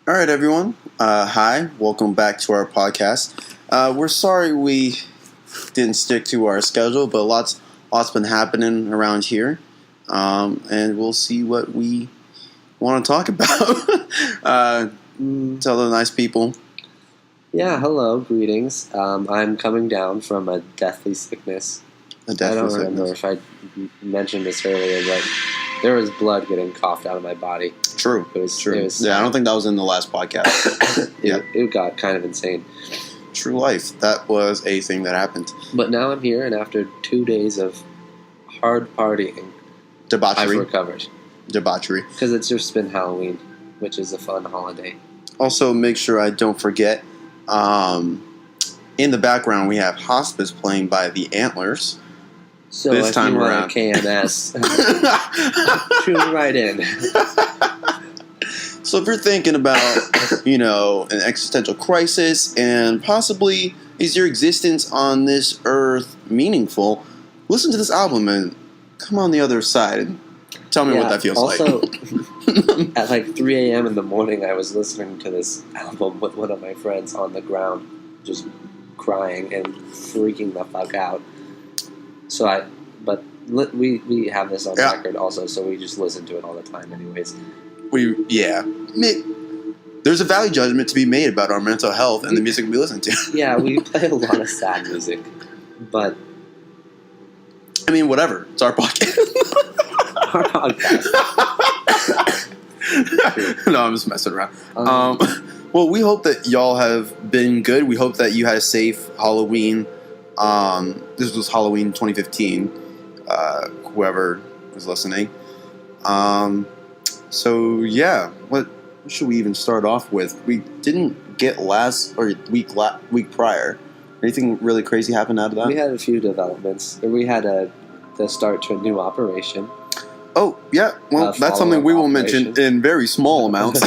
All right, everyone. Hi, welcome back to our podcast. We're sorry we didn't stick to our schedule, but lots been happening around here, and we'll see what we want to talk about. Tell the nice people. Yeah, hello, greetings. I'm coming down from a deathly sickness. I don't remember if I mentioned this earlier, but there was blood getting coughed out of my body. True. It was, I don't think that was in the last podcast. It got kind of insane. True life. That was a thing that happened. But now I'm here, and after 2 days of hard partying, Debauchery. I've recovered. Debauchery. Because it's just been Halloween, which is a fun holiday. Also, make sure I don't forget, in the background we have Hospice playing by the Antlers. So this if time you want a KMS, tune right in. So if you're thinking about, an existential crisis and possibly is your existence on this earth meaningful, listen to this album and come on the other side and tell me what that feels like. Also, at like 3 a.m. in the morning, I was listening to this album with one of my friends on the ground, just crying and freaking the fuck out. But we have this on record also, so we just listen to it all the time anyways. There's a value judgment to be made about our mental health and the music we listen to. Yeah, we play a lot of sad music, but... I mean, whatever. It's our podcast. Our podcast. No, I'm just messing around. Well, we hope that y'all have been good. We hope that you had a safe Halloween. This was Halloween 2015. Whoever was listening. So yeah, what should we even start off with? We didn't get week prior. Anything really crazy happened out of that? We had a few developments. We had the start to a new operation. Oh, yeah. Well, that's something we will mention in very small amounts.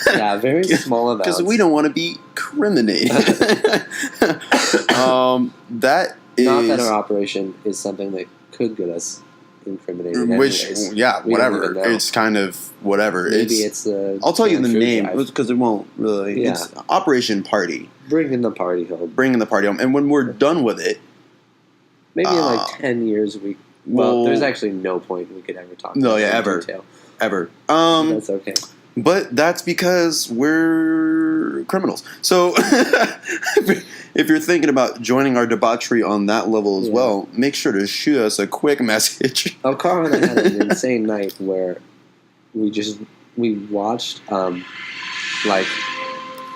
Yeah, very small amounts. Because we don't want to be criminated. That is... Not that our operation is something that could get us incriminated anyways. Whatever. It's kind of whatever. Maybe it's the... I'll tell you the name, because it won't really... Yeah. It's Operation Party. Bringing the party home. And when we're done with it... Maybe in like 10 years we... Well, there's actually no point we could ever talk about detail. Ever. That's okay. But that's because we're criminals. So if you're thinking about joining our debauchery on that level as well, make sure to shoot us a quick message. Oh, Carl and I had an insane night where we watched like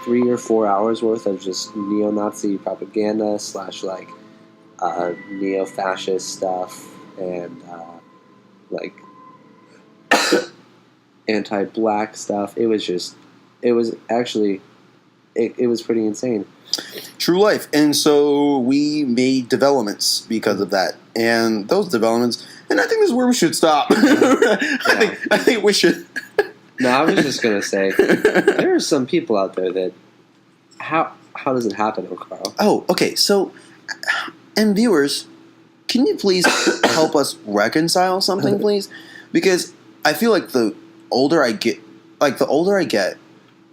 3 or 4 hours worth of just neo-Nazi propaganda / neo-fascist stuff and anti-black stuff. It was pretty insane. True life. And so we made developments because of that. And those developments, and I think this is where we should stop. I think we should. No, I was just going to say, there are some people out there that, how does it happen, Carl? Oh, okay. So, and viewers, can you please help us reconcile something, please? Because I feel like the older I get,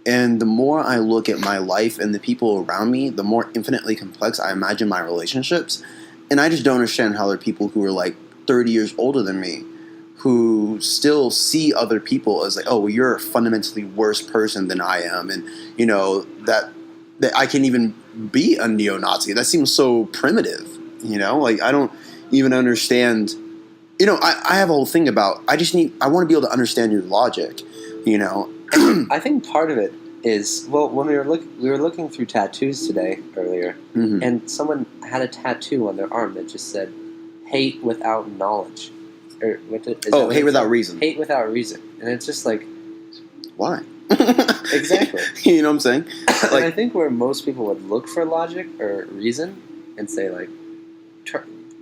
and the more I look at my life and the people around me, the more infinitely complex I imagine my relationships. And I just don't understand how there are people who are like 30 years older than me who still see other people as like, oh, well, you're a fundamentally worse person than I am. And, that I can even be a neo-Nazi. That seems so primitive, Like, I don't even understand... I have a whole thing about, I want to be able to understand your logic, I think part of it is, well, when we were looking through tattoos today earlier, and someone had a tattoo on their arm that just said, hate without knowledge. Hate without reason. Hate without reason. And it's just like... Why? Exactly. You know what I'm saying? Like, I think where most people would look for logic or reason and say, like,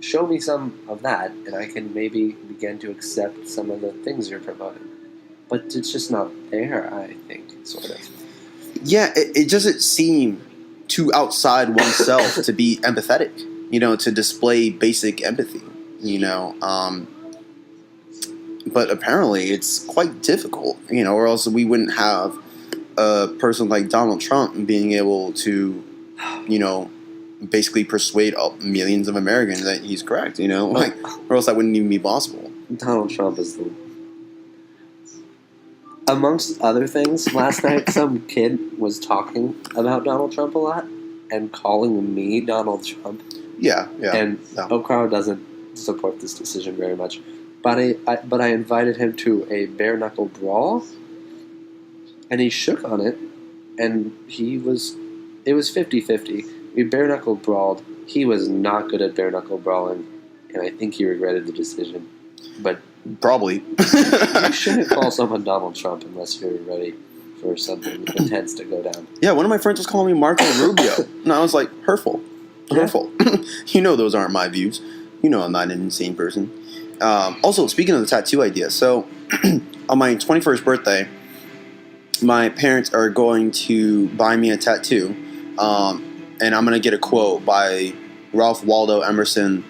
show me some of that, and I can maybe begin to accept some of the things you're promoting. But it's just not there, I think, sort of. Yeah, it doesn't seem too outside oneself to be empathetic, to display basic empathy, But apparently it's quite difficult, or else we wouldn't have a person like Donald Trump being able to, basically persuade millions of Americans that he's correct, or else that wouldn't even be possible. Donald Trump is amongst other things, last night some kid was talking about Donald Trump a lot and calling me Donald Trump. Yeah. And O'Carroll doesn't support this decision very much. But I invited him to a bare knuckle brawl, and he shook on it, and it was 50-50. We bare knuckle brawled. He was not good at bare knuckle brawling, and I think he regretted the decision. But probably. you shouldn't call someone Donald Trump unless you're ready for something intense to go down. Yeah, one of my friends was calling me Marco Rubio, and I was like, hurtful. Those aren't my views. I'm not an insane person. Also, speaking of the tattoo idea, so on my 21st birthday, my parents are going to buy me a tattoo, and I'm going to get a quote by Ralph Waldo Emerson.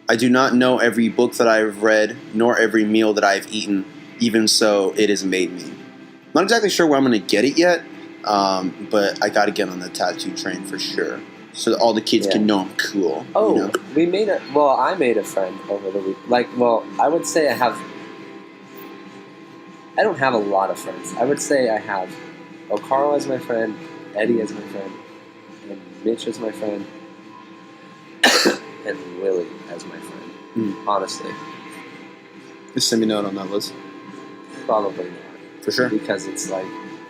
I do not know every book that I have read, nor every meal that I have eaten. Even so, it has made me. Not exactly sure where I'm going to get it yet, but I got to get on the tattoo train for sure, so that all the kids can know I'm cool. Oh, I made a friend over the week. I would say I don't have a lot of friends. I would say I have O'Carroll as my friend, Eddie as my friend, and Mitch as my friend, and Willie as my friend. Honestly. Just send me a note on that list. Probably not. For sure. Because it's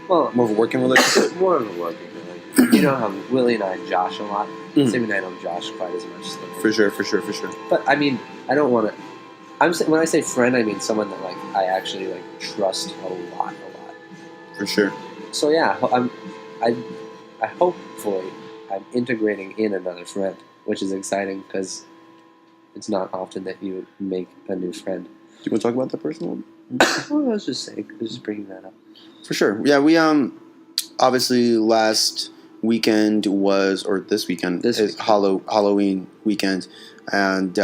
more of a working relationship? More of a working relationship. You know how Willie and I josh a lot? Sammy and I don't josh quite as much. For sure. But, I mean, I don't want to... when I say friend, I mean someone that, I actually, trust a lot. For sure. So, yeah, I hopefully I'm integrating in another friend, which is exciting because it's not often that you make a new friend. Do you want to talk about that person a little bit? Well, I was just bringing that up. For sure. Yeah, we, obviously last weekend this weekend is Halloween weekend, and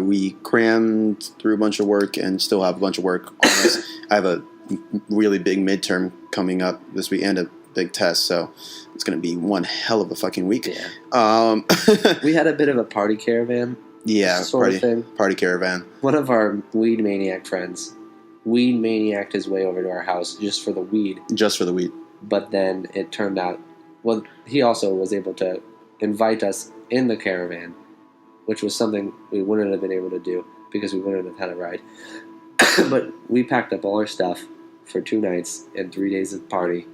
we crammed through a bunch of work and still have a bunch of work on us. I have a really big midterm coming up this week and a big test, so it's going to be one hell of a fucking week. Yeah. We had a bit of a party caravan. Yeah, sort of thing. Party caravan. One of our weed maniac friends maniac'd his way over to our house just for the weed. Just for the weed. But then it turned out, he also was able to invite us in the caravan, which was something we wouldn't have been able to do because we wouldn't have had a ride. But we packed up all our stuff for 2 nights and 3 days of party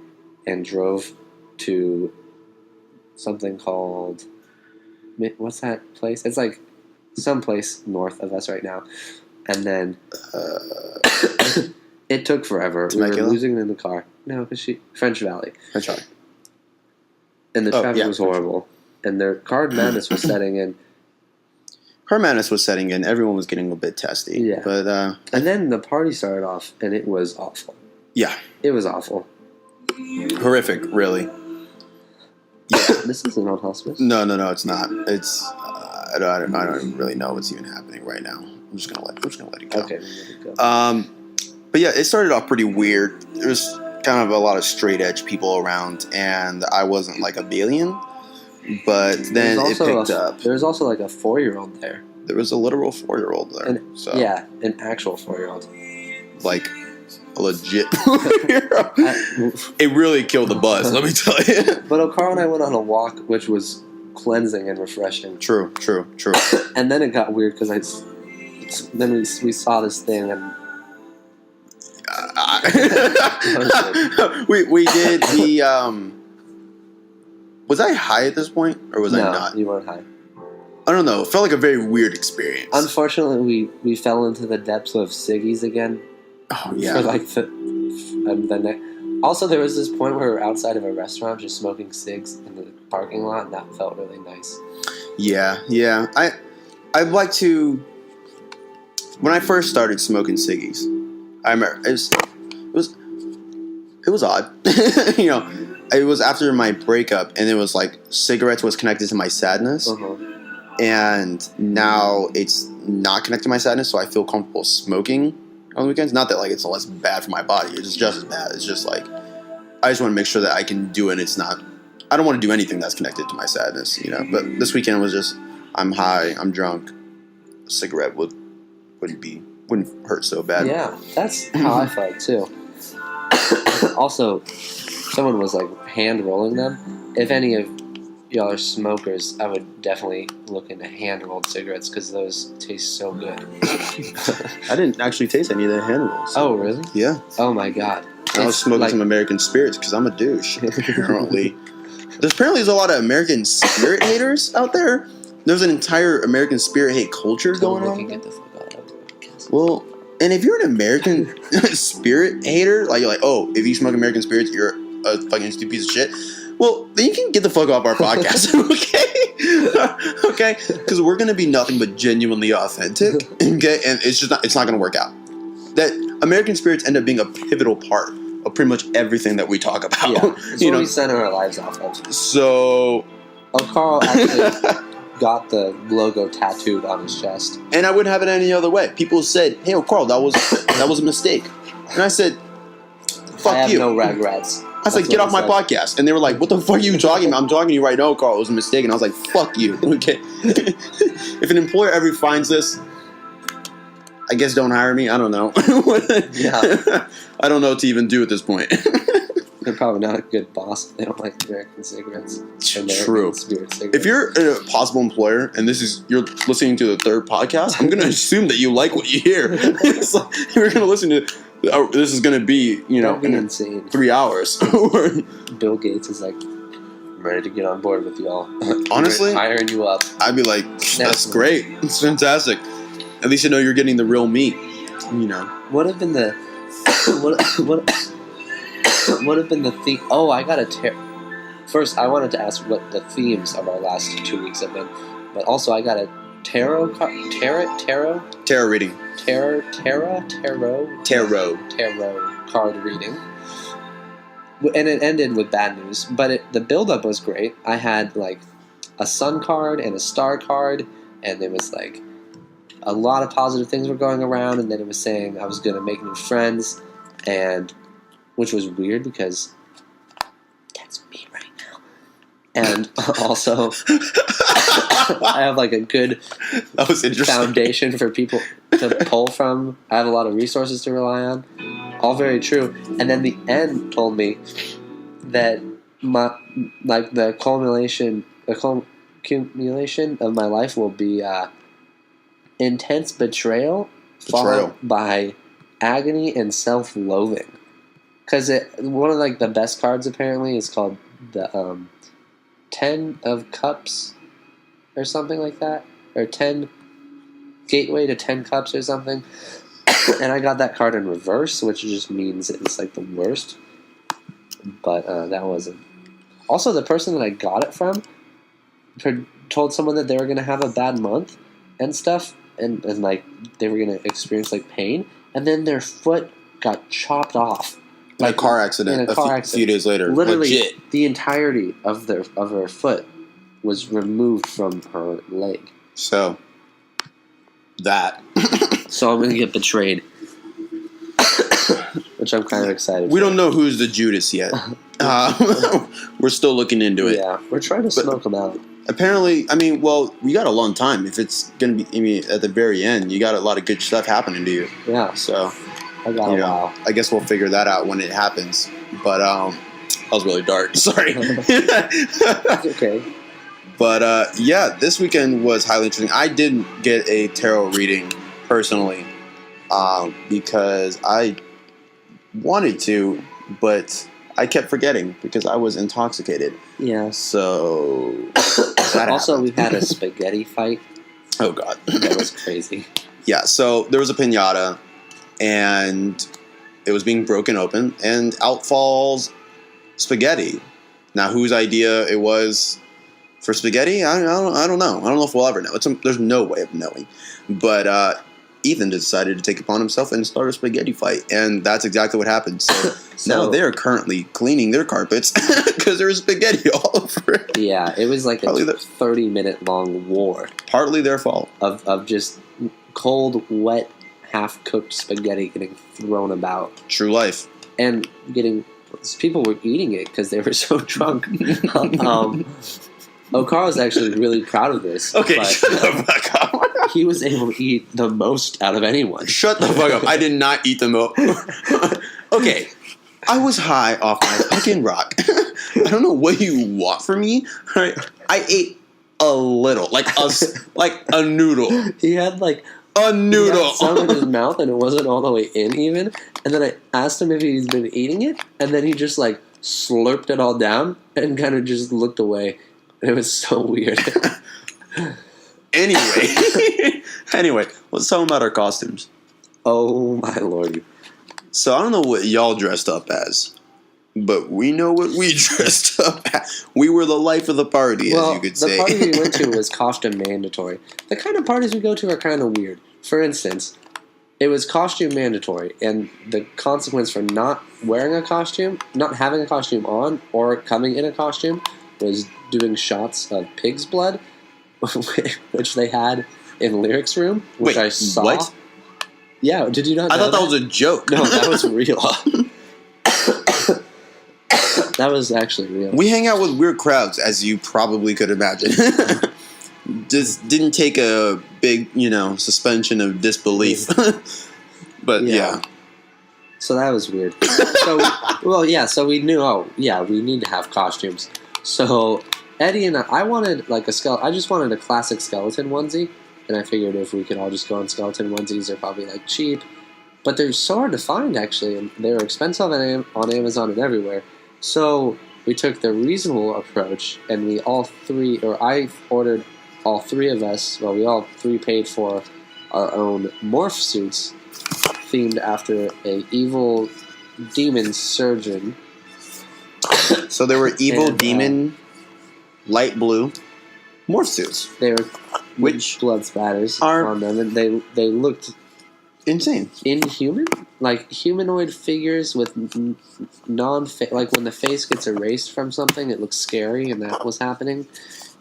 and drove to something called... What's that place? It's someplace north of us right now. And then it took forever. Temecula? We were losing it in the car. No, because French Valley. French Valley. And the traffic was horrible. And their card madness was setting in. Card madness was setting in. Everyone was getting a bit testy. Yeah. But, and then the party started off, and it was awful. Yeah. It was awful. Horrific, really. Yeah. This isn't on hospice. No, it's not. It's I don't really know what's even happening right now. I'm just gonna let it go. Okay, let it go. But yeah, it started off pretty weird. There was kind of a lot of straight edge people around, and I wasn't a billion. But then it picked up. There was also a 4-year-old there. There was a literal 4-year-old there. Yeah, an actual 4-year-old. A legit 4-year-old. It really killed the buzz, let me tell you. But O'Carroll and I went on a walk, which was cleansing and refreshing. True. And then it got weird because then we saw this thing and we did the was I high at this point or was I not? You weren't high. I don't know. It felt like a very weird experience. Unfortunately, we fell into the depths of ciggies again. Oh yeah. For the next. Also, there was this point where we were outside of a restaurant just smoking cigs in the parking lot, and that felt really nice. Yeah. I'd like to... When I first started smoking ciggies, I remember it was odd. It was after my breakup, and it was cigarettes was connected to my sadness, and now it's not connected to my sadness, so I feel comfortable smoking on the weekends. Not that it's less bad for my body; it's just as bad. It's just I I just want to make sure that I can do it. It's not. I don't want to do anything that's connected to my sadness, you know. But this weekend was just, I'm high, I'm drunk. A cigarette wouldn't hurt so bad. Yeah, that's how I felt too. Also, someone was like hand rolling them. If any of y'all are smokers, I would definitely look into hand rolled cigarettes because those taste so good. I didn't actually taste any of the hand rolls. Oh, really? Yeah. Oh my god. I was smoking some American spirits because I'm a douche. Apparently, there's a lot of American spirit haters out there. There's an entire American spirit hate culture going on. Get the fuck out of the Well, and if you're an American spirit hater, like you're like, oh, if you smoke American spirits, you're a fucking stupid piece of shit. Well, then you can get the fuck off our podcast, okay? Okay, because we're gonna be nothing but genuinely authentic, okay? And it's not gonna work out. That American spirits end up being a pivotal part of pretty much everything that we talk about. Yeah, it's what we center our lives off of. So, Carl actually got the logo tattooed on his chest, and I wouldn't have it any other way. People said, "Hey, Carl, that was a mistake," and I said, "Fuck I have you." no regrets. I was like, get off my podcast. And they were like, what the fuck are you talking about? I'm talking to you right now, Carl. It was a mistake. And I was like, fuck you. Okay. If an employer ever finds this, I guess don't hire me. I don't know. Yeah. I don't know what to even do at this point. They're probably not a good boss if they don't like American cigarettes. True. Spirit cigarettes. If you're a possible employer and you're listening to the third podcast, I'm going to assume that you like what you hear. It's like, you're going to listen to... this is going to be, insane. 3 hours. Bill Gates is like, I'm ready to get on board with y'all. Honestly, hiring you up. I'd be like, that's great. It's fantastic. At least you know you're getting the real meat. You know. What have been the what have been the theme? Oh, I got a First, I wanted to ask what the themes of our last 2 weeks have been, but also I got a tarot reading. Tarot card reading. And it ended with bad news, but the build-up was great. I had like a sun card and a star card, and there was like a lot of positive things were going around, and then it was saying I was going to make new friends, and which was weird because that's me right now. And also, I have like a good foundation for people to pull from. I have a lot of resources to rely on. All very true. And then the end told me that the accumulation of my life will be intense betrayal followed by agony and self-loathing. Because one of like the best cards apparently is called the 10 of Cups or something like that, or 10 Gateway to 10 Cups or something. And I got that card in reverse, which just means it's like the worst. But that wasn't. Also, the person that I got it from told someone that they were going to have a bad month and stuff, and like they were going to experience like pain, and then their foot got chopped off. Like a car accident. A few days later. Literally, legit. The entirety of her foot was removed from her leg. So, that. So I'm going to get betrayed. Which I'm kind of excited We don't know who's the Judas yet. We're still looking into it. Yeah, we're trying to smoke them out. Apparently, we got a long time. If it's going to be, at the very end, you got a lot of good stuff happening to you. Yeah. So, I got a while. I guess we'll figure that out when it happens. But, that was really dark. Sorry. It's okay. But, this weekend was highly interesting. I didn't get a tarot reading personally because I wanted to, but I kept forgetting because I was intoxicated. Yeah. So also, we had a spaghetti fight. Oh God, that was crazy. Yeah. So there was a piñata, and it was being broken open, and out falls spaghetti. Now, whose idea it was for spaghetti, I don't know. I don't know if we'll ever know. There's no way of knowing. But Ethan decided to take it upon himself and start a spaghetti fight, and that's exactly what happened. So now they're currently cleaning their carpets because there was spaghetti all over it. Yeah, it was like probably a 30-minute long war. Partly their fault. Of just cold, wet, half-cooked spaghetti getting thrown about. True life. And getting people were eating it because they were so drunk. Okara was actually really proud of this. Okay, shut the fuck up. He was able to eat the most out of anyone. Shut the fuck up. I did not eat the most. Okay. I was high off my fucking rock. I don't know what you want from me. I ate a little. Like a noodle. He had like a noodle. He had some in his mouth and it wasn't all the way in even. And then I asked him if he's been eating it. And then he just like slurped it all down and kind of just looked away. It was so weird. Anyway, let's talk about our costumes. Oh my lord. So I don't know what y'all dressed up as, but we know what we dressed up as. We were the life of the party, as you could say. The party we went to was costume mandatory. The kind of parties we go to are kind of weird. For instance, it was costume mandatory, and the consequence for not wearing a costume, not having a costume on, or coming in a costume was doing shots of pig's blood, which they had in Lyric's room, which I saw. What? Yeah, did you not know I thought that was a joke. No, that was real. That was actually real. We hang out with weird crowds, as you probably could imagine. Just didn't take a big, suspension of disbelief. But yeah. So that was weird. So we knew, we need to have costumes. So Eddie and I wanted like I just wanted a classic skeleton onesie. And I figured if we could all just go on skeleton onesies, they're probably like cheap. But they're so hard to find actually. And they were expensive on Amazon and everywhere. So we took the reasonable approach and I ordered all three of us, we all three paid for our own morph suits themed after a evil demon surgeon. So they were evil demon, light blue morph suits. They were which blood spatters on them, and they looked insane, inhuman, like humanoid figures with like when the face gets erased from something, it looks scary, and that was happening.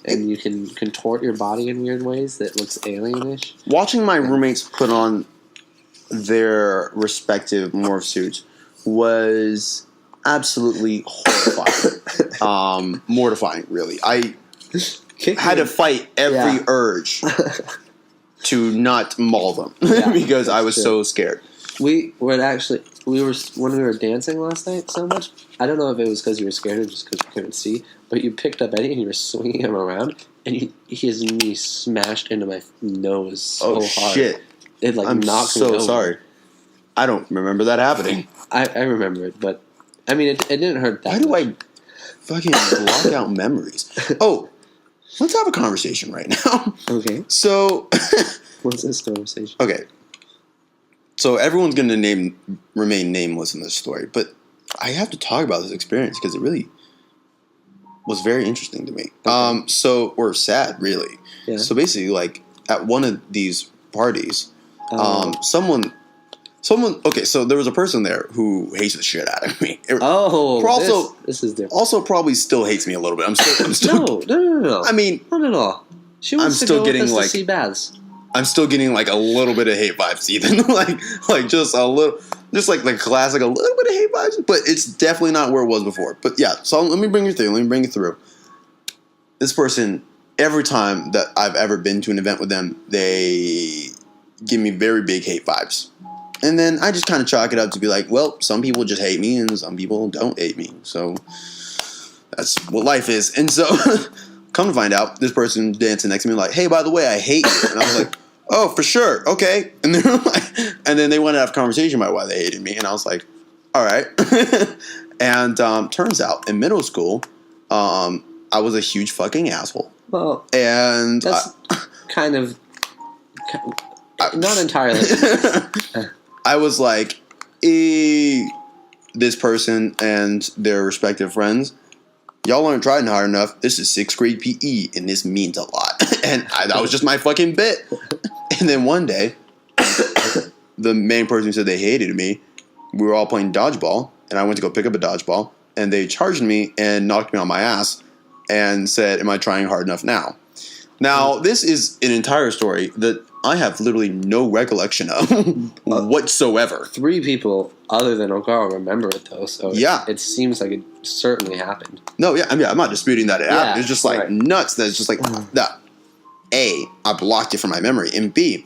And you can contort your body in weird ways that looks alienish. Watching my roommates put on their respective morph suits was absolutely horrifying, mortifying. Really, I had to fight every urge to not maul them because I was so scared. We were when we were dancing last night so much. I don't know if it was because you were scared or just because you couldn't see, but you picked up Eddie and you were swinging him around, and his knee smashed into my nose so hard. Shit! It I'm knocked me so over. Sorry. I don't remember that happening. I remember it, but I mean, it didn't hurt that. Why do I fucking block out memories? Oh. Let's have a conversation right now. Okay. So, what's this conversation? Okay. So everyone's going to remain nameless in this story, but I have to talk about this experience because it really was very interesting to me. Okay. Or sad, really. Yeah. So basically, like at one of these parties, someone. Okay, so there was a person there who hates the shit out of me. This is different. Also, probably still hates me a little bit. I'm still. No. I mean, not at all. She wants to go with us to see baths. I'm still getting like a little bit of hate vibes, even like just a little, just like the classic, a little bit of hate vibes. But it's definitely not where it was before. But yeah, so let me bring you through. This person, every time that I've ever been to an event with them, they give me very big hate vibes. And then I just kind of chalk it up to be like, well, some people just hate me and some people don't hate me. So that's what life is. And so come to find out, this person dancing next to me like, hey, by the way, I hate you. And I was like, oh, for sure. Okay. And then they wanted to have a conversation about why they hated me. And I was like, all right. And turns out in middle school, I was a huge fucking asshole. Well, and that's not entirely. I was like, this person and their respective friends, y'all aren't trying hard enough. This is 6th grade PE, and this means a lot. And that was just my fucking bit. And then one day, the main person who said they hated me, we were all playing dodgeball, and I went to go pick up a dodgeball, and they charged me and knocked me on my ass and said, am I trying hard enough now? Now, this is an entire story that I have literally no recollection of whatsoever. 3 people other than Okaro remember it though, so Yeah. it seems like it certainly happened. No, yeah, I mean, I'm not disputing that it happened. It's just like right. nuts that it's just like that. A, I blocked it from my memory, and B,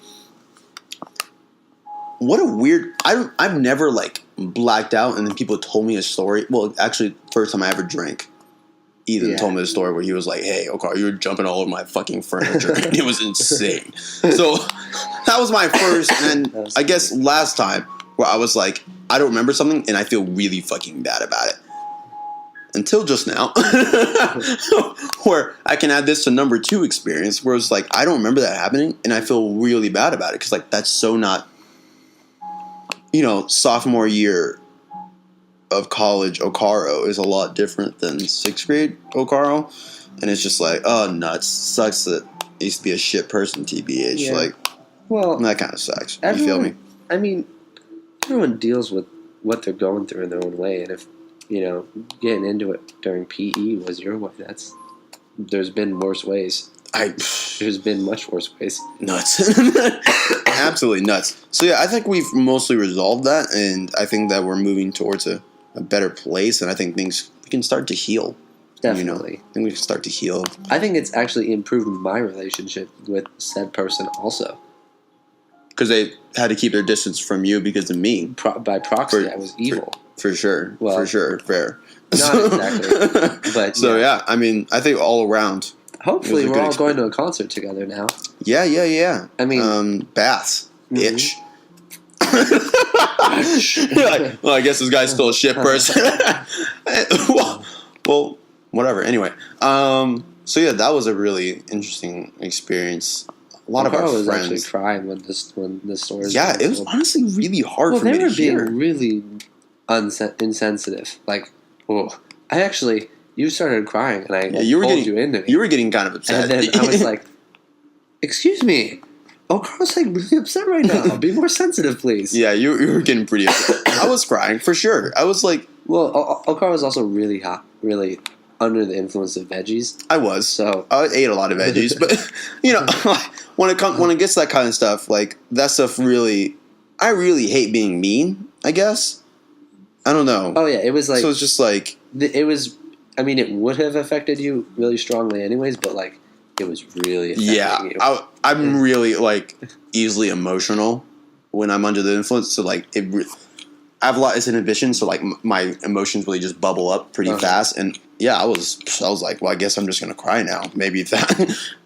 what a weird. I've never like blacked out, and then people told me a story. Well, actually, first time I ever drank, Ethan told me a story where he was like, "Hey, Okar, you were jumping all over my fucking furniture. It was insane." So that was my first, and then I guess last time where I was like, I don't remember something, and I feel really fucking bad about it. Until just now, where I can add this to number 2 experience, where it's like I don't remember that happening, and I feel really bad about it because like that's so not, sophomore year of college Okaro is a lot different than 6th grade Okaro, and it's just like, oh nuts, sucks that I used to be a shit person, TBH, like, well, that kind of sucks. You feel me? I mean, everyone deals with what they're going through in their own way, and if getting into it during PE was your way, there's been worse ways. There's been much worse ways. Nuts. Absolutely nuts. So yeah, I think we've mostly resolved that, and I think that we're moving towards a better place, and I think we can start to heal. Definitely. I think we can start to heal. I think it's actually improved my relationship with said person also. Because they had to keep their distance from you because of me. By proxy, I was evil. For sure. Well, for sure. Fair. Not exactly. But so yeah, I mean, I think all around. Hopefully we're all going to a concert together now. Yeah. I mean, baths, bitch. Well, I guess this guy's still a shit person. well, whatever. Anyway, so yeah, that was a really interesting experience. A lot of our was friends actually crying when the story. Yeah, it was honestly really hard for me to hear. They were being really insensitive. Like, you started crying, and I pulled you into it. You were getting kind of upset. And then I was like, "Excuse me, Okaro's like really upset right now. Be more sensitive, please." Yeah, you were getting pretty upset. I was crying for sure. I was like, well, Okaro was also really hot, really under the influence of veggies. I was. So I ate a lot of veggies, but when it gets to that kind of stuff, like that stuff I really hate being mean, I guess. I don't know. Oh yeah, it was like, so it's just like it was. I mean, it would have affected you really strongly, anyways. But like, it was really affecting you. I'm really like easily emotional when I'm under the influence. So like, I have a lot of inhibition, so like my emotions really just bubble up pretty fast. And yeah, I was like, well, I guess I'm just gonna cry now. Maybe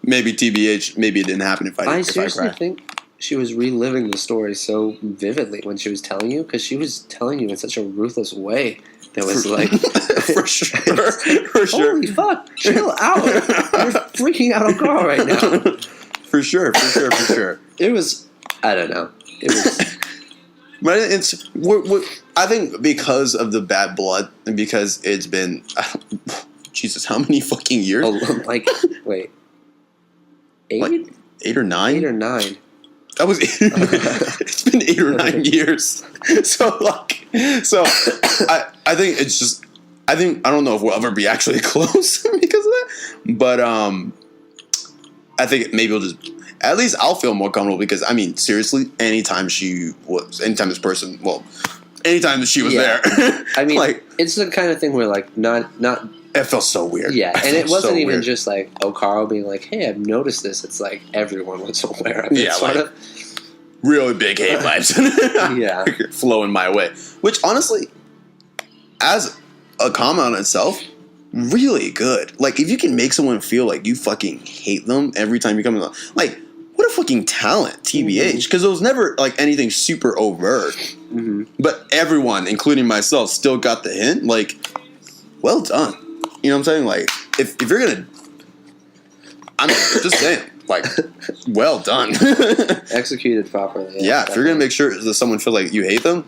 maybe TBH, maybe it didn't happen if I cry. I seriously think she was reliving the story so vividly when she was telling you, because she was telling you in such a ruthless way that was like, for sure. Holy fuck, chill out! You're freaking out on Carl right now. For sure. It was, I don't know. It was. But I think because of the bad blood and because it's been, Jesus, how many fucking years? Like, wait, 8? Like 8 or 9? 8 or 9. That was it's been 8 or 9 years. So I think it's just I don't know if we'll ever be actually close because of that. But I think maybe we'll just at least I'll feel more comfortable because I mean seriously, anytime she was anytime that she was there. I mean like, it's the kind of thing where like not it felt so weird. Yeah, and it wasn't even just like Okaro being like, "Hey, I've noticed this." It's like everyone was aware of it. Yeah, sort of really big hate vibes. Yeah, flowing my way. Which honestly, as a comment on itself, really good. Like if you can make someone feel like you fucking hate them every time you come in, like what a fucking talent, TBH. Because it was never like anything super overt. Mm-hmm. But everyone, including myself, still got the hint. Like, well done. You know what I'm saying? Like, if you're gonna, I'm just saying, like, well done. Executed properly. Yeah, if you're gonna make sure that someone feels like you hate them,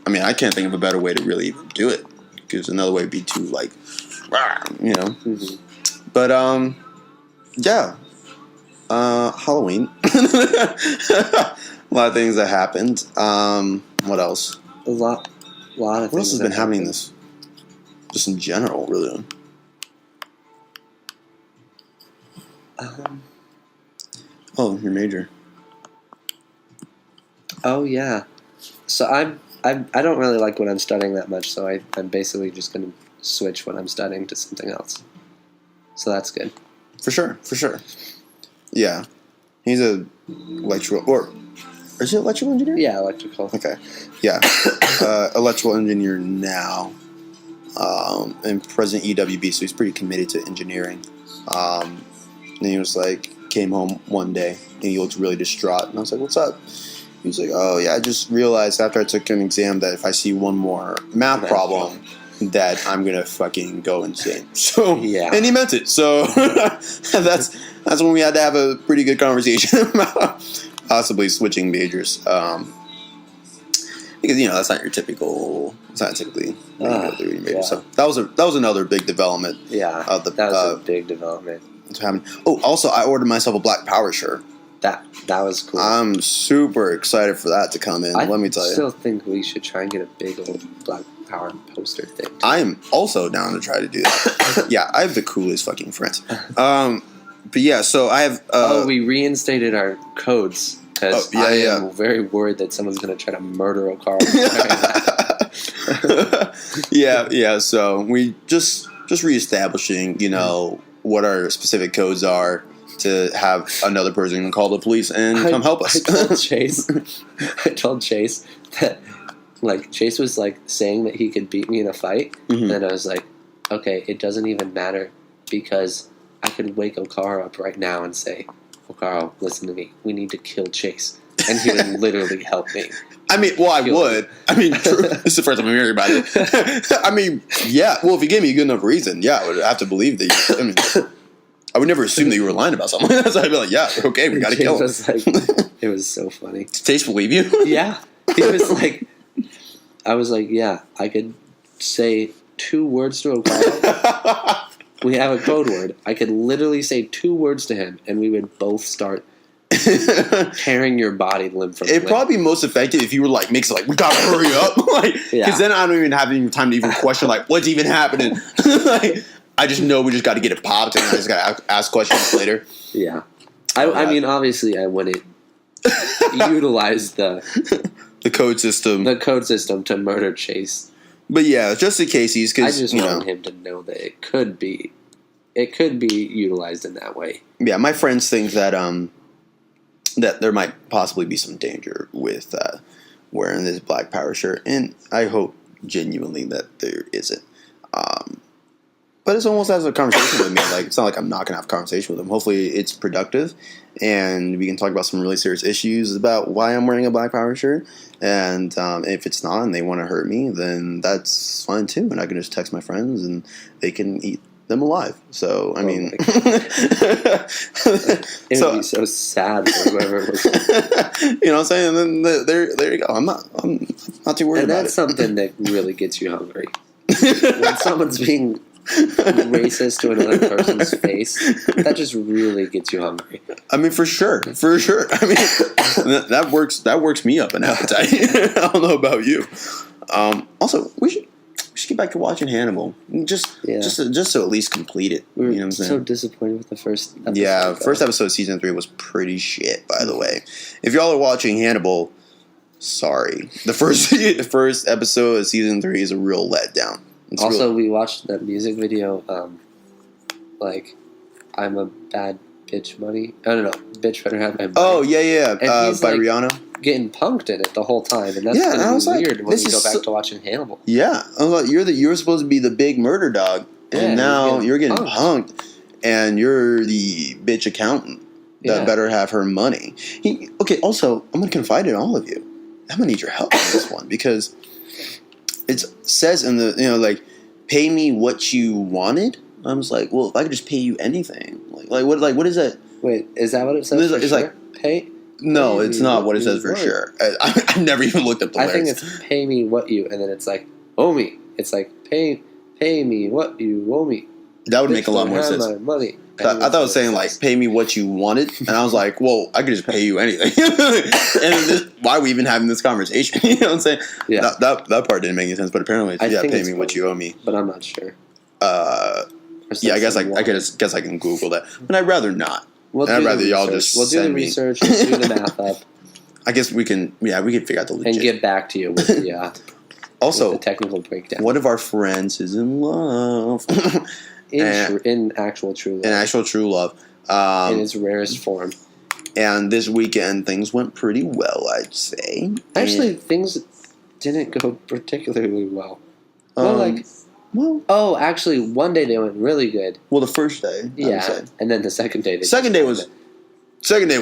I mean, I can't think of a better way to really do it. Because another way would be too, like, you know. Mm-hmm. But, yeah. Halloween. A lot of things that happened. What else? A lot of things. What else has been happening this? Just in general, really. Oh, your major. Oh yeah. So I don't really like what I'm studying that much, so I'm basically just going to switch what I'm studying to something else. So that's good. For sure. Yeah. He's a electrical, or is he an electrical engineer? Yeah, electrical. Okay. Yeah. Electrical engineer now. And president EWB, so he's pretty committed to engineering. And he was like, came home one day and he looked really distraught. And I was like, what's up? He was like, oh yeah, I just realized after I took an exam that if I see one more math problem, that I'm gonna fucking go insane. So yeah, and he meant it. So that's when we had to have a pretty good conversation about possibly switching majors. Because that's not your typical. It's not typically reading major. Yeah. So that was another big development. Yeah, that was a big development. Oh, also I ordered myself a Black Power shirt. That was cool. I'm super excited for that to come in. Let me tell you. I still think we should try and get a big old Black Power poster thing. Too. I am also down to try to do that. Yeah, I have the coolest fucking friends. But yeah, so I have. We reinstated our codes because I am very worried that someone's going to try to murder a car. Yeah. So we just reestablishing, what our specific codes are to have another person call the police and come help us. I told Chase that, Chase was, saying that he could beat me in a fight, and I was like, okay, it doesn't even matter, because I could wake Okaro up right now and say, Okaro, listen to me, we need to kill Chase, and he would literally help me. I mean, well, I would. I mean, this is the first time I'm hearing about it. I mean, yeah, well, if you gave me a good enough reason, yeah, I would have to believe that I would never assume that you were lying about something. So I'd be like, yeah, okay, we got to kill him. It was so funny. Did Chase believe you? Yeah. He was like, I was like, yeah, I could say 2 words to Okaro. We have a code word. I could literally say 2 words to him, and we would both start tearing your body limb from limb. It'd probably be most effective if you were makes it we gotta hurry up. Because then I don't even have any time to even question, what's even happening. I just know we just got to get it popped, and I just got to ask questions later. Yeah. I mean, obviously, I wouldn't utilize the code system. The code system to murder Chase. But yeah, just in case he's... I just want him to know that it could be utilized in that way. Yeah, my friends think that that there might possibly be some danger with wearing this Black Power shirt, and I hope genuinely that there isn't. But it's almost as a conversation with me. It's not like I'm not going to have a conversation with him. Hopefully it's productive, and we can talk about some really serious issues about why I'm wearing a Black Power shirt. And if it's not and they want to hurt me, then that's fine too. And I can just text my friends and they can eat them alive. So, I mean... it would be so sad for whoever was... You know what I'm saying? And then there you go. I'm not too worried about it. And that's something that really gets you hungry. When someone's being... racist to another person's face, that just really gets you hungry. I mean, for sure. I mean, that works me up an appetite. I don't know about you. Also, we should get back to watching Hannibal. Just to at least complete it. We were what I'm saying? So disappointed with the first episode. Yeah, first episode of season 3 was pretty shit, by the way. If y'all are watching Hannibal, sorry. The first episode of season 3 is a real letdown. We watched that music video, I'm a bad bitch money. I don't know, bitch better have my money. Oh, yeah. By Rihanna. Getting punked in it the whole time, and that's going to be weird when you go back to watching Hannibal. Yeah, I was like, you're supposed to be the big murder dog, and now you're getting punked, and you're the bitch accountant that better have her money. Also, I'm going to confide in all of you. I'm going to need your help on this one, because... It says in the, pay me what you wanted. I was like, well, if I could just pay you anything. What is that? Wait, is that what it says? It's sure? Pay? No, it's not what it says for sure. I never even looked up the lyrics. I think it's pay me what you, and then it's owe me. It's pay me what you owe me. That would make a lot more sense. My money. I thought it was saying pay me what you wanted, and I was like, well, I could just pay you anything. And why are we even having this conversation? You know what I'm saying? Yeah. That part didn't make any sense, but apparently, pay me what you owe me. But I'm not sure. Yeah, I guess I can Google that, but I'd rather not. I'd rather y'all just do the research, do the math up. I guess we can figure out the legit. And get back to you with the also with the technical breakdown. One of our friends is in love. in actual true love. In actual true love. In its rarest form. And this weekend, things went pretty well, I'd say. Actually, things didn't go particularly well. Actually, one day they went really good. Well, the first day. Yeah, and then the second day. Second day was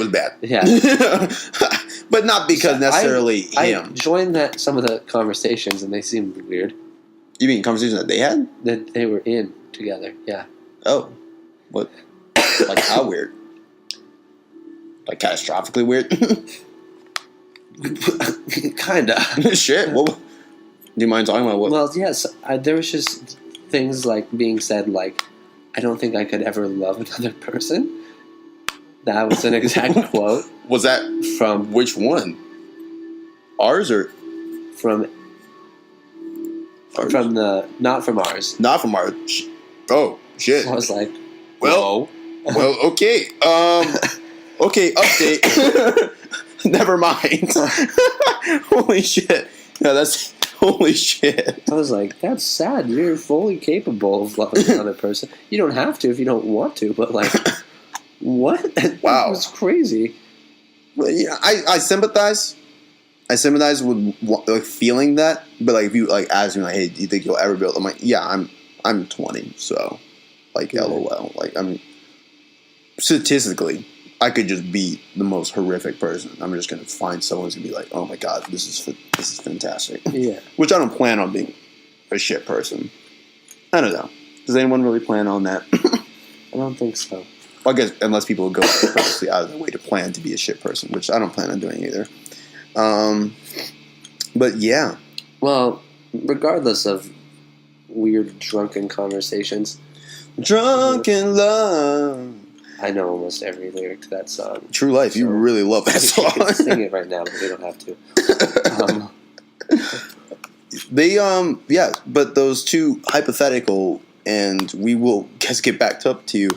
bad. Yeah. But not because necessarily him. I joined some of the conversations, and they seemed weird. You mean conversations that they had? That they were in together, yeah. Oh. What? Like how weird? Like catastrophically weird? Kinda. Shit. What? Do you mind talking about what? Well, yes. There was just things like being said, like, I don't think I could ever love another person. That was an exact quote. Was that from which one? Ours or from ours? Not from ours. Not from ours. Oh shit! So I was like, well, okay. Okay, update. Never mind. Holy shit! No, that's holy shit. I was like, that's sad. You're fully capable of loving another person. You don't have to if you don't want to, but like, what? Wow, it was crazy. Well, yeah, I sympathize. I sympathize with like feeling that, but like if you like ask me like, hey, do you think you'll ever be able? I'm like, yeah, I'm 20, so like, LOL. Like, I'm statistically, I could just be the most horrific person. I'm just gonna find someone who's gonna be like, oh my god, this is fantastic. Yeah. Which I don't plan on being a shit person. I don't know. Does anyone really plan on that? I don't think so. I guess unless people go purposely out of their way to plan to be a shit person, which I don't plan on doing either. But yeah. Well, regardless of weird drunken conversations. Drunken love. I know almost every lyric to that song. True Life, so you really love that song. You can sing it right now, but we don't have to. Yeah, but those two hypothetical, and we will get back up to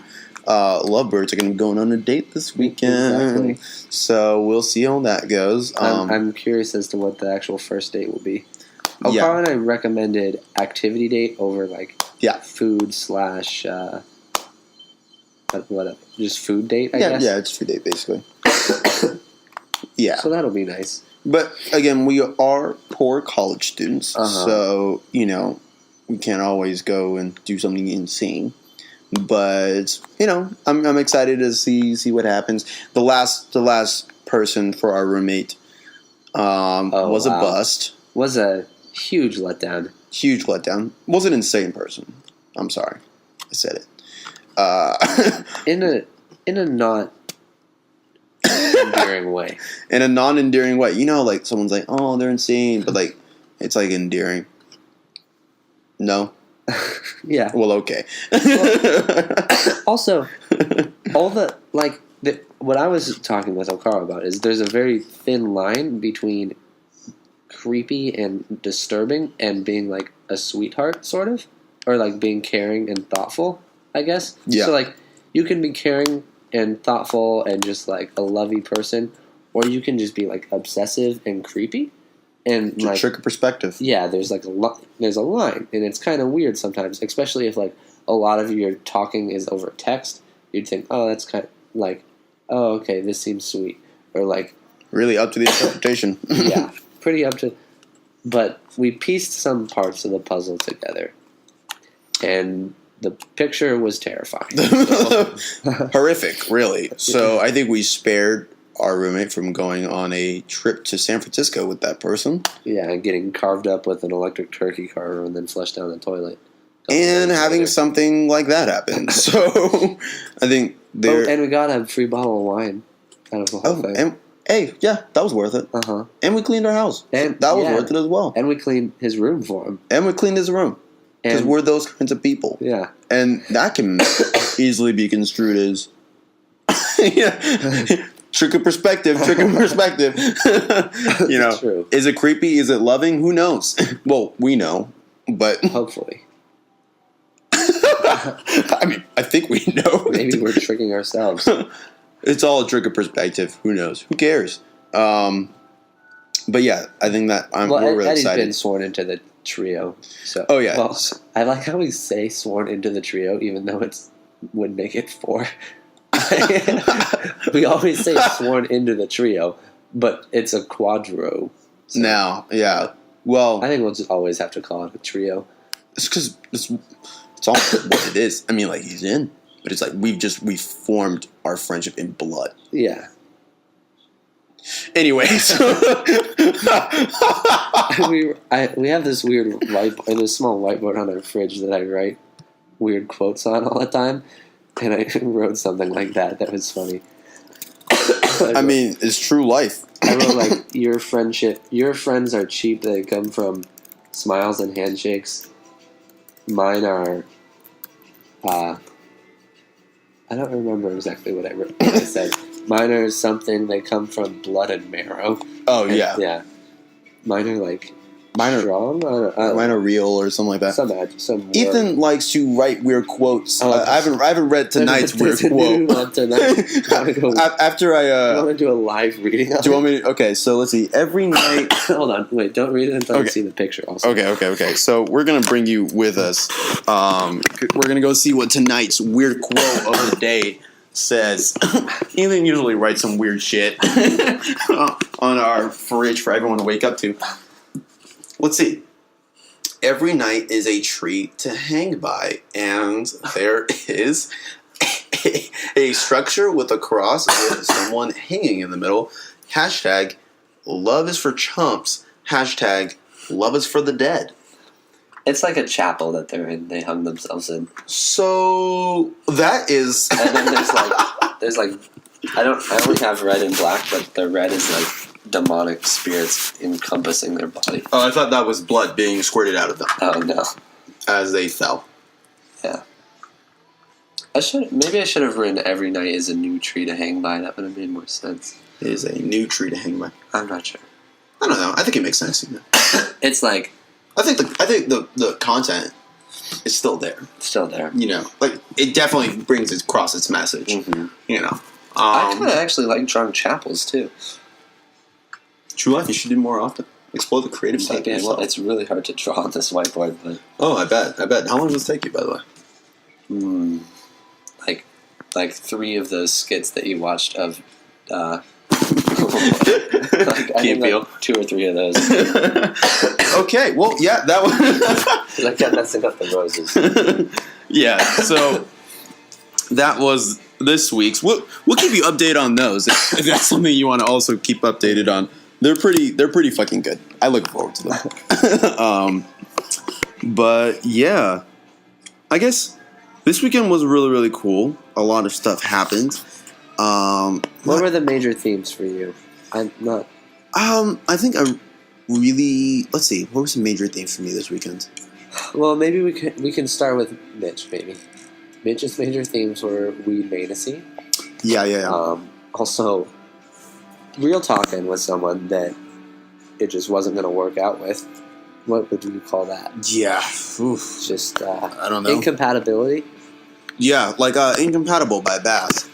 lovebirds are going to be going on a date this weekend. Exactly. So we'll see how that goes. I'm curious as to what the actual first date will be. Okara and I recommended activity date over food / just food date, I guess. Yeah, it's food date basically. Yeah. So that'll be nice. But again, we are poor college students, so we can't always go and do something insane. But I'm excited to see what happens. The last person for our roommate was a bust. Was a huge letdown. Huge letdown. Was an insane person. I'm sorry, I said it. In a not endearing way. In a non-endearing way. Like someone's like, oh, they're insane, but like it's like endearing. No. Yeah. Well, okay. Also, all what I was talking with Okara about is there's a very thin line between creepy and disturbing and being like a sweetheart, sort of, or like being caring and thoughtful, I guess. Yeah. So like you can be caring and thoughtful and just like a lovey person, or you can just be like obsessive and creepy. And like, trick of perspective. Yeah, there's like there's a line, and it's kind of weird sometimes, especially if like a lot of your talking is over text. You'd think, oh, that's kind of like, oh, okay, this seems sweet, or like really up to the interpretation. Yeah, pretty up to. But we pieced some parts of the puzzle together, and the picture was terrifying. Horrific, really. So I think we spared our roommate from going on a trip to San Francisco with that person. Yeah, and getting carved up with an electric turkey carver and then flushed down the toilet. And having something like that happen. So I think and we got a free bottle of wine out of the whole thing. And, hey, yeah, that was worth it. Uh-huh. And we cleaned our house. And that was worth it as well. And we cleaned his room for him. And we cleaned his room. Because we're those kinds of people. Yeah. And that can easily be construed as trick of perspective. True. Is it creepy? Is it loving? Who knows? Well, we know, but hopefully. I mean, I think we know. Maybe we're tricking ourselves. It's all a trick of perspective. Who knows? Who cares? But yeah, I think that we're really Eddie's excited. been sworn into the trio. So Oh, yeah. Well, I like how we say sworn into the trio, even though would make it 4. We always say sworn into the trio, but it's a quadro. So Now, yeah. Well, I think we'll just always have to call it a trio. it's because it's all what it is. I mean, like, he's in, but it's like we've formed our friendship in blood. Yeah. Anyways, we have this weird this small whiteboard on our fridge that I write weird quotes on all the time, and I wrote something like that was funny. I mean, it's true life. I wrote like your friends are cheap. They come from smiles and handshakes. Mine are. I don't remember exactly what I wrote. I said mine are something. They come from blood and marrow. Oh yeah, yeah. Mine are like strong. Mine are real or something like that. Some Ethan likes to write weird quotes. Oh, I haven't read tonight's weird quote. After I I want to do a live reading. Do you want me to, okay, so let's see. Every night. Hold on, wait. Don't read it until you see the picture. Also. Okay. So we're gonna bring you with us. We're gonna go see what tonight's weird quote of the day says. Ethan usually writes some weird shit on our fridge for everyone to wake up to. Let's see. Every night is a treat to hang by, and there is a structure with a cross with someone hanging in the middle. Hashtag love is for chumps. Hashtag love is for the dead. It's like a chapel that they're in. They hung themselves in. So that is. And then there's like I only have red and black, but the red is like demonic spirits encompassing their body. Oh, I thought that was blood being squirted out of them. Oh no! As they fell. Yeah. Maybe I should have written every night is a new tree to hang by. That would have made more sense. It is a new tree to hang by. I'm not sure. I don't know. I think it makes sense. It's like I think the content is still there. Still there. You know, like it definitely brings across its message. Mm-hmm. You know, I kind of actually like drawing chapels too. True life. You should do more often. Explore the creative side. Well, it's really hard to draw on this whiteboard, but I bet. How long does it take you, by the way? Like 3 of those skits that you watched of. I think like 2 or 3 of those. Okay, well, yeah, that one. I kept messing up the roses. Yeah, so that was this week's. We'll keep you updated on those if that's something you want to also keep updated on. They're pretty fucking good. I look forward to them. But yeah, I guess this weekend was really, really cool. A lot of stuff happened. What were the major themes for you? I'm not. I think let's see. What were some major themes for me this weekend? Well, maybe we can start with Mitch. Maybe Mitch's major themes were weed maniacy. Yeah. Also, real talking with someone that it just wasn't going to work out with. What would you call that? Yeah. Oof. Just I don't know. Incompatibility. Yeah, like Incompatible by Bass.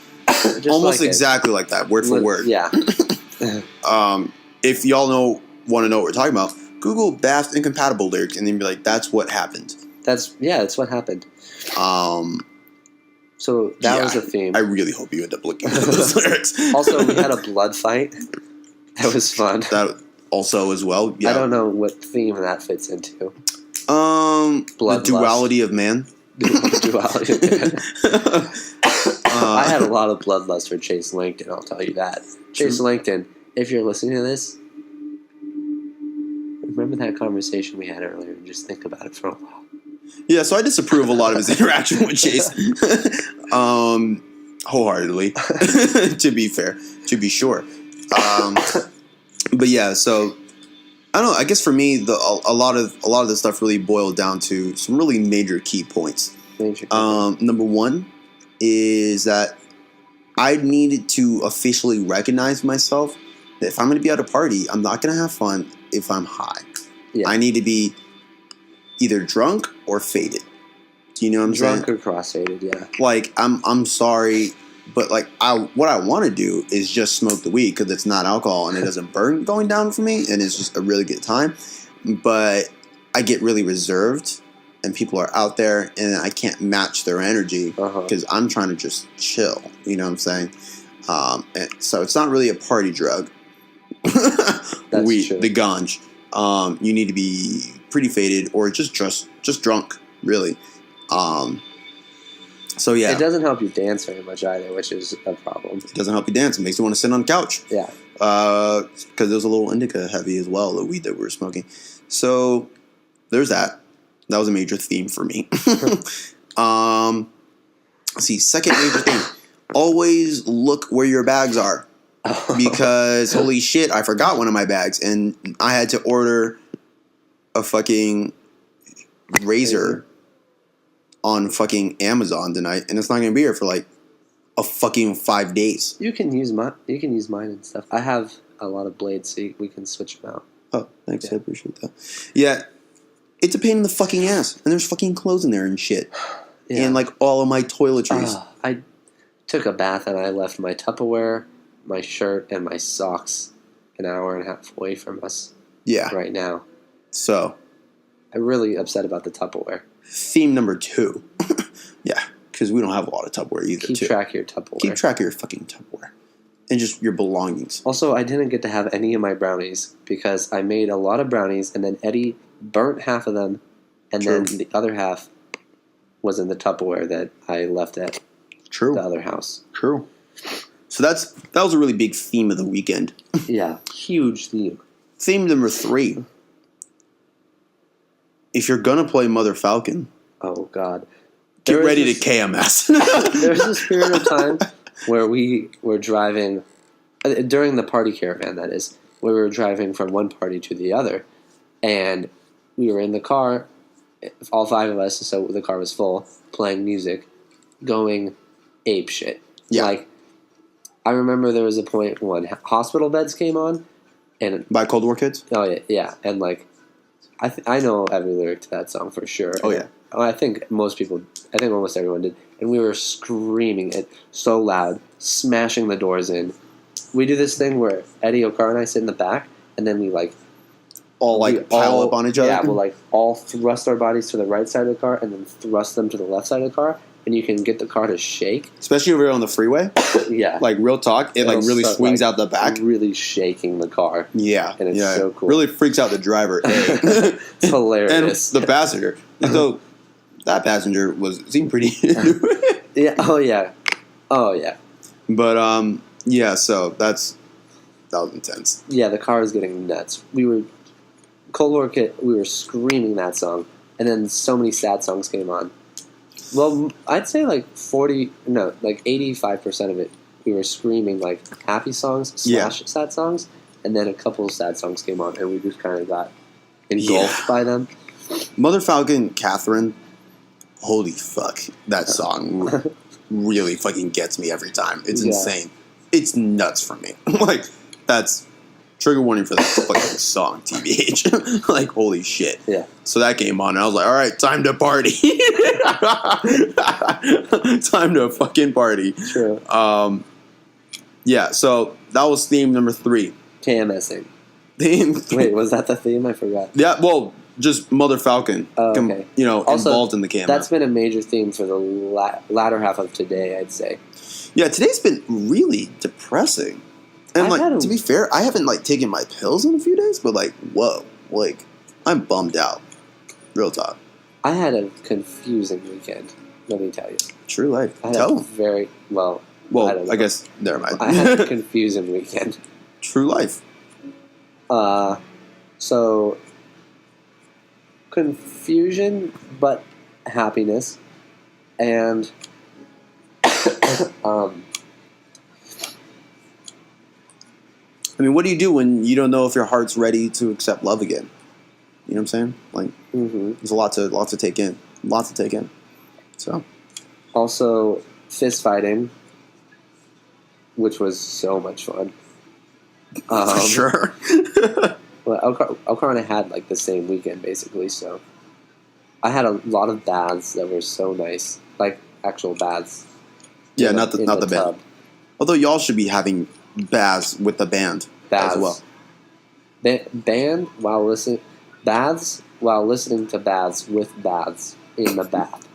Almost like exactly like that, word for word. Yeah. If y'all want to know what we're talking about, Google Bass Incompatible lyrics and then be like, that's what happened. That's what happened. So that was a theme. I really hope you end up looking at those lyrics. Also, we had a blood fight. That was fun. That also as well. Yeah. I don't know what theme that fits into. The duality of man. Duality of man. I had a lot of bloodlust for Chase Langton, I'll tell you that. Chase Langton, if you're listening to this, remember that conversation we had earlier and just think about it for a while. Yeah, so I disapprove a lot of his interaction with Chase. Wholeheartedly. To be fair. To be sure. But yeah, so I don't know, I guess for me a lot of the stuff really boiled down to some really major key points. Number one is that I needed to officially recognize myself that if I'm going to be at a party, I'm not going to have fun if I'm high. Yeah. I need to be either drunk or faded. Do you know what I'm saying? Drunk or cross-faded, yeah. Like, I'm sorry But like what I want to do is just smoke the weed because it's not alcohol and it doesn't burn going down for me, and it's just a really good time. But I get really reserved, and people are out there, and I can't match their energy because I'm trying to just chill. You know what I'm saying? And so it's not really a party drug. Weed, true. the ganj. You need to be pretty faded or just drunk, really. So yeah, it doesn't help you dance very much either, which is a problem. It doesn't help you dance. It makes you want to sit on the couch. Yeah. Because there's a little indica heavy as well, the weed that we were smoking. So there's that. That was a major theme for me. Let's see, second major theme. Always look where your bags are. Because holy shit, I forgot one of my bags and I had to order a fucking razor on fucking Amazon tonight, and it's not gonna be here for like a fucking 5 days. You can use mine and stuff. I have a lot of blades, so we can switch them out. Oh, thanks. Yeah. I appreciate that. Yeah, it's a pain in the fucking ass, and there's fucking clothes in there and shit, and like all of my toiletries. I took a bath and I left my Tupperware, my shirt, and my socks an hour and a half away from us. Yeah, right now. So I'm really upset about the Tupperware. Theme number 2. Yeah, because we don't have a lot of Tupperware either. Keep track of your Tupperware. Keep track of your fucking Tupperware. And just your belongings. Also, I didn't get to have any of my brownies because I made a lot of brownies and then Eddie burnt half of them and then the other half was in the Tupperware that I left at the other house. True. So that was a really big theme of the weekend. Yeah, huge theme. Theme number 3. If you're gonna play Mother Falcon, oh god, get ready to KMS. There's this period of time where we were driving during the party caravan. That is, where we were driving from one party to the other, and we were in the car, all 5 of us. So the car was full, playing music, going ape shit. Yeah. Like, I remember there was a point when Hospital Beds came on, and by Cold War Kids. Oh yeah, and like. I know every lyric to that song for sure. Oh, yeah. I think almost everyone did. And we were screaming it so loud, smashing the doors in. We do this thing where Eddie O'Carr and I sit in the back, and then we pile up on each other? Yeah, we'll all thrust our bodies to the right side of the car and then thrust them to the left side of the car, and you can get the car to shake. Especially if you're on the freeway. Yeah. Like, real talk, it really swings out the back. Really shaking the car. Yeah. And it's so cool. Really freaks out the driver. It's hilarious. And the passenger. So, that passenger seemed pretty... Yeah. Oh, yeah. Oh, yeah. But, yeah, so that was intense. Yeah, the car was getting nuts. Cold War Kid, we were screaming that song, and then so many sad songs came on. Well, I'd say 85% of it, we were screaming happy songs / sad songs, and then a couple of sad songs came on, and we just kind of got engulfed by them. Mother Falcon, Catherine, holy fuck, that song really fucking gets me every time. It's insane. It's nuts for me. That's trigger warning for that fucking song, TBH. Holy shit. Yeah. So that came on, and I was like, all right, time to party. Time to fucking party. True. Yeah, so that was theme number 3. KMSing. Theme. Wait, was that the theme? I forgot. Yeah, well, just Mother Falcon. Okay. Also, involved in the KMS. That's been a major theme for the latter half of today, I'd say. Yeah, today's been really depressing. And to be fair, I haven't taken my pills in a few days, but whoa, I'm bummed out. Real talk. I had a confusing weekend. Let me tell you. True life. I had a very well. I guess never mind. I had a confusing weekend. True life. So confusion, but happiness, and I mean, what do you do when you don't know if your heart's ready to accept love again? You know what I'm saying? There's a lot to take in. Lots to take in. So, also fist fighting, which was so much fun. For sure. Well, Elkhart and I had the same weekend basically, so I had a lot of baths that were so nice, actual baths. Yeah, in not the band. tub. Although y'all should be having baths with the band as well. Baths while listening to baths with baths in the bath.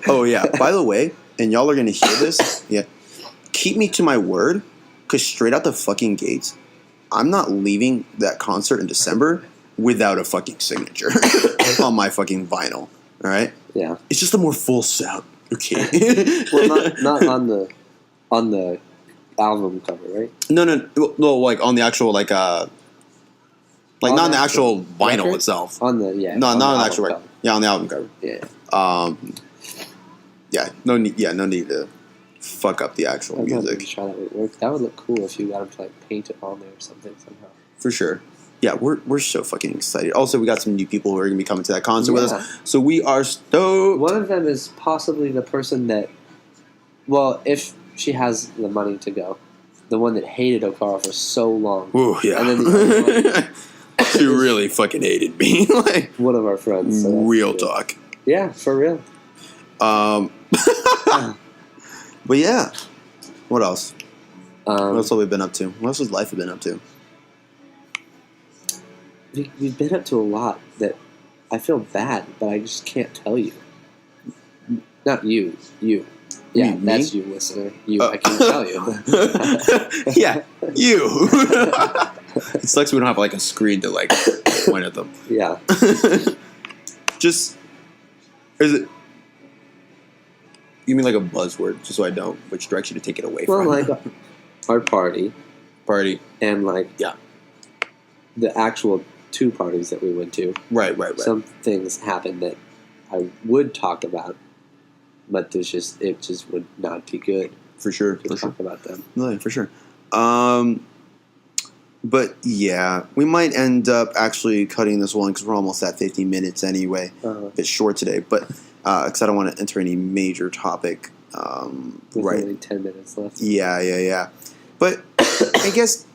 Oh yeah. By the way, and y'all are gonna hear this. Yeah. Keep me to my word, because straight out the fucking gates, I'm not leaving that concert in December without a fucking signature on my fucking vinyl. All right. Yeah. It's just a more full sound. Okay. Well, not on the album cover, right? No, like on the actual like not on the actual vinyl record? itself. On the not on the actual cover. record. Yeah, on the album cover. Yeah. Yeah, no need to fuck up the actual music. Try that would work. That would look cool if you got him to like paint it on there or something somehow. For sure. Yeah, we're so fucking excited. Also, we got some new people who are going to be coming to that concert with us, so we are stoked. One of them is possibly the person that, well, if she has the money to go, the one that hated Okara for so long. Ooh, yeah. And then the other one she really fucking hated me. Like, one of our friends. So real talk. Yeah, for real. But yeah, what else? What else have we been up to? What else has life been up to? We've been up to a lot that I feel bad, but I just can't tell you. Not you. Yeah, me? that's you, listener. I can't tell you. Yeah, you. It sucks we don't have like a screen to like point at them. Yeah. Just, is it? You mean like a buzzword, just so I don't, which direction to take it away from? Well, like our party, and like the actual 2 parties that we went to. Right. Some things happened that I would talk about, but it just would not be good. For sure. To talk about them. No, for sure. But yeah, we might end up actually cutting this one because we're almost at 50 minutes anyway. A bit short today, but because I don't want to enter any major topic. With only 10 minutes left. Yeah. But I guess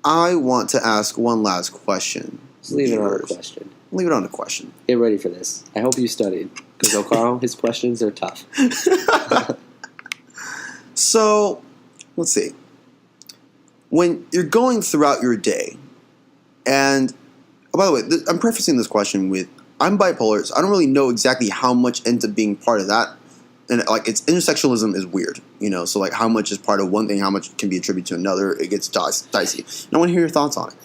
I want to ask one last question. Just leave it on a question. Leave it on a question. Get ready for this. I hope you studied, because Okaro, his questions are tough. So, let's see. When you're going throughout your day, and by the way, I'm prefacing this question with I'm bipolar, so I don't really know exactly how much ends up being part of that. And like, it's intersectionalism is weird, so like how much is part of one thing, how much can be attributed to another, it gets dicey. And I want to hear your thoughts on it.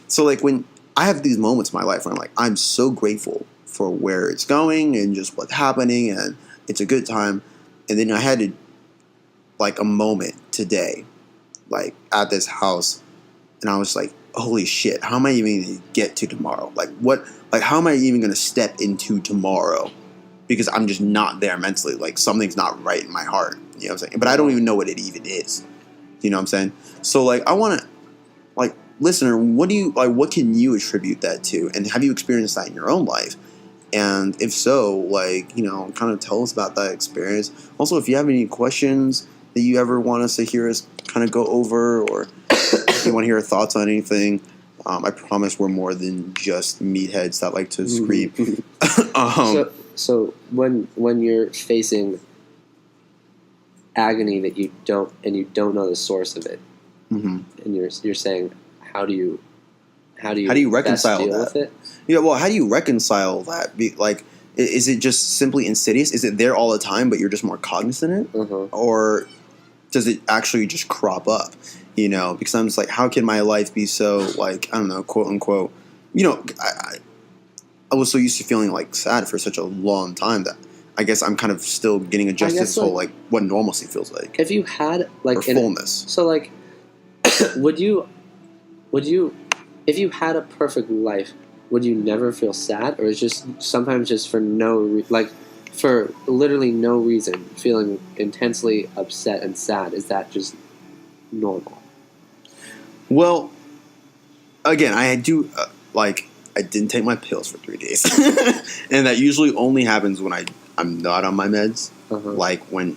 So like when I have these moments in my life where I'm like, I'm so grateful for where it's going and just what's happening, and it's a good time. And then I had like a moment today, like at this house, and I was like, holy shit, how am I even going to get to tomorrow? How am I even going to step into tomorrow? Because I'm just not there mentally. Like, something's not right in my heart. You know what I'm saying? But I don't even know what it even is. You know what I'm saying? So, like, I want to, like, listener, what can you attribute that to? And have you experienced that in your own life? And if so, like, kind of tell us about that experience. Also, if you have any questions that you ever want us to hear us kind of go over, or if you want to hear our thoughts on anything, I promise we're more than just meatheads that like to scream. So when you're facing agony that you don't know the source of it, and you're saying, how do you reconcile deal that? with it? Yeah, well, how do you reconcile that? Like, is it just simply insidious? Is it there all the time, but you're just more cognizant of it, or does it actually just crop up? Because I'm just like, how can my life be so, like, I don't know, quote unquote, I was so used to feeling like sad for such a long time that I guess I'm kind of still getting adjusted to like what normalcy feels like. If you had like or fullness. So like, would you, if you had a perfect life, would you never feel sad, or is just sometimes just for for literally no reason feeling intensely upset and sad? Is that just normal? Well, again, I do I didn't take my pills for 3 days, and that usually only happens when I'm not on my meds. Like when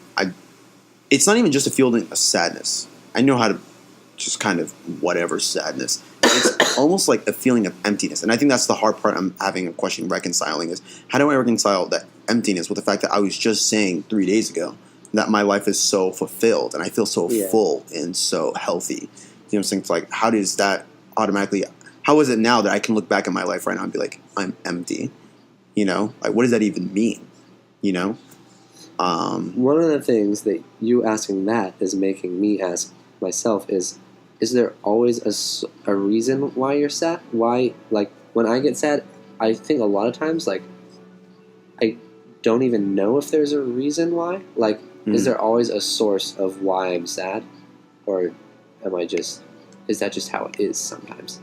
it's not even just a feeling of sadness. I know how to just kind of whatever sadness. It's almost like a feeling of emptiness, and I think that's the hard part. I'm having a question reconciling is how do I reconcile that emptiness with the fact that I was just saying 3 days ago that my life is so fulfilled and I feel so full and so healthy. You know what I'm saying? It's like, how does that automatically, how is it now that I can look back at my life right now and be like, I'm empty? You know? Like, what does that even mean? You know? One of the things that you asking that is making me ask myself is there always a reason why you're sad? Why, like, when I get sad, I think a lot of times, like, I don't even know if there's a reason why. Like, is there always a source of why I'm sad? Or is that just how it is sometimes?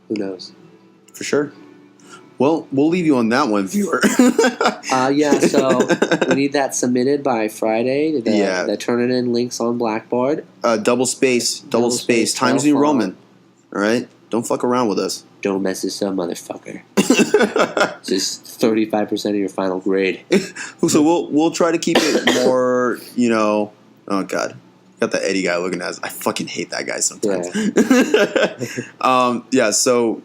Who knows? For sure. Well, we'll leave you on that one, viewer. So we need that submitted by Friday. Turn it in links on Blackboard. Double space, Times New Roman. All right? Don't fuck around with us. Don't mess this up, motherfucker. Just 35% of your final grade. So we'll try to keep it more, you know. Oh God, got the Eddie guy looking at us. I fucking hate that guy sometimes. So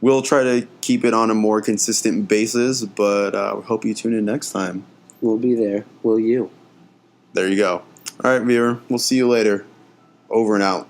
we'll try to keep it on a more consistent basis, but we hope you tune in next time. We'll be there. Will you? There you go. All right, viewer. We'll see you later. Over and out.